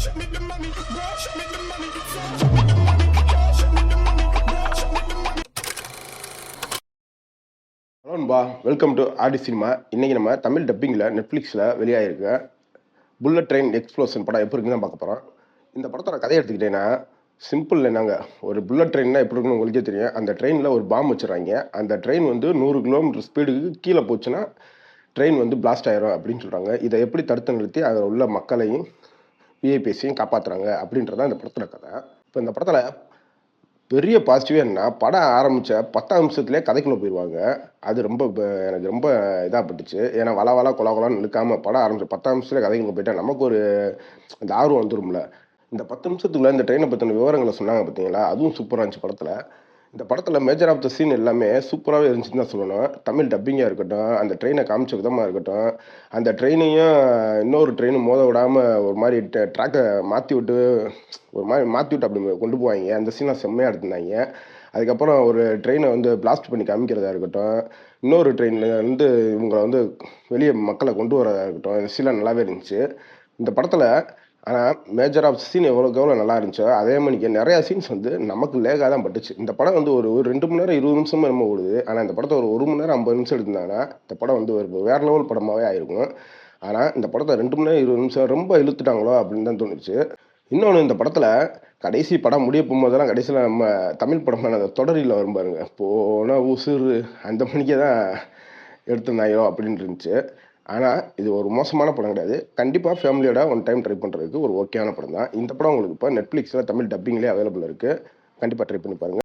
Hello நண்பா, welcome to Aadi cinema. இன்னைக்கு நம்ம தமிழ் டப்பிங்கில் நெட்ஃப்ளிக்ஸில் வெளியாகிருக்க புல்லட் ட்ரெயின் எக்ஸ்ப்ளோஷன் படம் எப்படி இருக்குன்னு தான் பார்க்க போகிறோம். இந்த படத்தோட கதையை எடுத்துக்கிட்டேன்னா சிம்பிள் என்னங்க, ஒரு புல்லட் ட்ரெயின்னா எப்படி இருக்குன்னு உங்களுக்கே தெரியும். அந்த ட்ரெயினில் ஒரு பாம்பு வச்சுறாங்க. அந்த ட்ரெயின் வந்து 100 கிலோமீட்டர் ஸ்பீடுக்கு கீழே போச்சுன்னா ட்ரெயின் வந்து பிளாஸ்ட் ஆயிரும் அப்படின்னு சொல்கிறாங்க. இதை எப்படி தடுத்து நிறுத்தி அதில் உள்ள மக்களையும் விஐபிஎஸையும் காப்பாற்றுறாங்க அப்படின்றதான் இந்த படத்தோட கதை. இப்போ இந்த படத்தில் பெரிய பாசிட்டிவே என்ன, படம் ஆரம்பித்த 10 நிமிஷத்துலேயே கதைக்குள்ளே போயிடுவாங்க. அது ரொம்ப எனக்கு ரொம்ப இதாகப்பட்டுச்சு. ஏன்னா வள வள கொல கொலான்னு இழுக்காமல் படம் ஆரம்பித்த 10 நிமிஷத்துலேயே கதைக்குள்ளே போயிட்டா நமக்கு ஒரு அந்த ஆர்வம் வந்துடும்ல. இந்த 10 நிமிஷத்துக்குள்ள இந்த ட்ரெயினை பற்றின விவரங்களை சொன்னாங்க பார்த்தீங்களா, அதுவும் சூப்பராக இருந்துச்சு படத்தில். இந்த படத்தில் மேஜர் ஆஃப் த சீன் எல்லாமே சூப்பராகவே இருந்துச்சுன்னு தான் சொல்லணும். தமிழ் டப்பிங்காக இருக்கட்டும், அந்த ட்ரெயினை காமிச்ச விதமாக இருக்கட்டும், அந்த ட்ரெயினையும் இன்னொரு ட்ரெயினும் மோத விடாமல் ஒரு மாதிரி ட்ராக்கை மாற்றி விட்டு ஒரு மாதிரி மாற்றி விட்டு அப்படி கொண்டு போவாங்க. அந்த சீனை செம்மையாக எடுத்திருந்தாங்க. அதுக்கப்புறம் ஒரு ட்ரெயினை வந்து பிளாஸ்ட் பண்ணி காமிக்கிறதா இருக்கட்டும், இன்னொரு ட்ரெயினில் வந்து இவங்களை வந்து வெளியே மக்களை கொண்டு வரதா இருக்கட்டும், இந்த சீன்லாம் நல்லாவே இருந்துச்சு. இந்த படத்தில் ஆனால் மேஜர் ஆஃப் சீன் எவ்வளோக்கு எவ்வளோ நல்லா இருந்துச்சோ, அதே மணிக்கு நிறையா சீன்ஸ் வந்து நமக்கு லேகாக தான் பட்டுச்சு. இந்த படம் வந்து ஒரு 2 மணி நேரம் 20 நிமிஷமும் என்னமோ ஓடுது. ஆனால் இந்த படத்தை ஒரு 1 மணி நேரம் 50 நிமிஷம் எடுத்திருந்தாங்கன்னா இந்த படம் வந்து ஒரு வேறு லெவல் படமாகவே ஆயிருக்கும். ஆனால் இந்த படத்தை 2 மணி நேரம் 20 நிமிஷம் ரொம்ப இழுத்துட்டாங்களோ அப்படின்னு தான் தோணுச்சு. இன்னொன்று, இந்த படத்தில் கடைசி படம் முடிய போகும்போதெல்லாம் கடைசியில் நம்ம தமிழ் படமான அந்த தொடரில் வரும் பாருங்க, போன உசுறு அந்த மணிக்கே தான் எடுத்திருந்தாயோ அப்படின்னு இருந்துச்சு. ஆனால் இது ஒரு மோசமான படம் கிடையாது. கண்டிப்பாக ஃபேமிலியோட ஒன் டைம் ட்ரை பண்ணுறதுக்கு ஒரு ஓகேயான படம் தான். இந்த படம் உங்களுக்கு இப்போ நெட்ஃப்ளிக்ஸில் தமிழ் டப்பிங்லேயே அவைலபிள் இருக்குது. கண்டிப்பாக ட்ரை பண்ணி பாருங்கள்.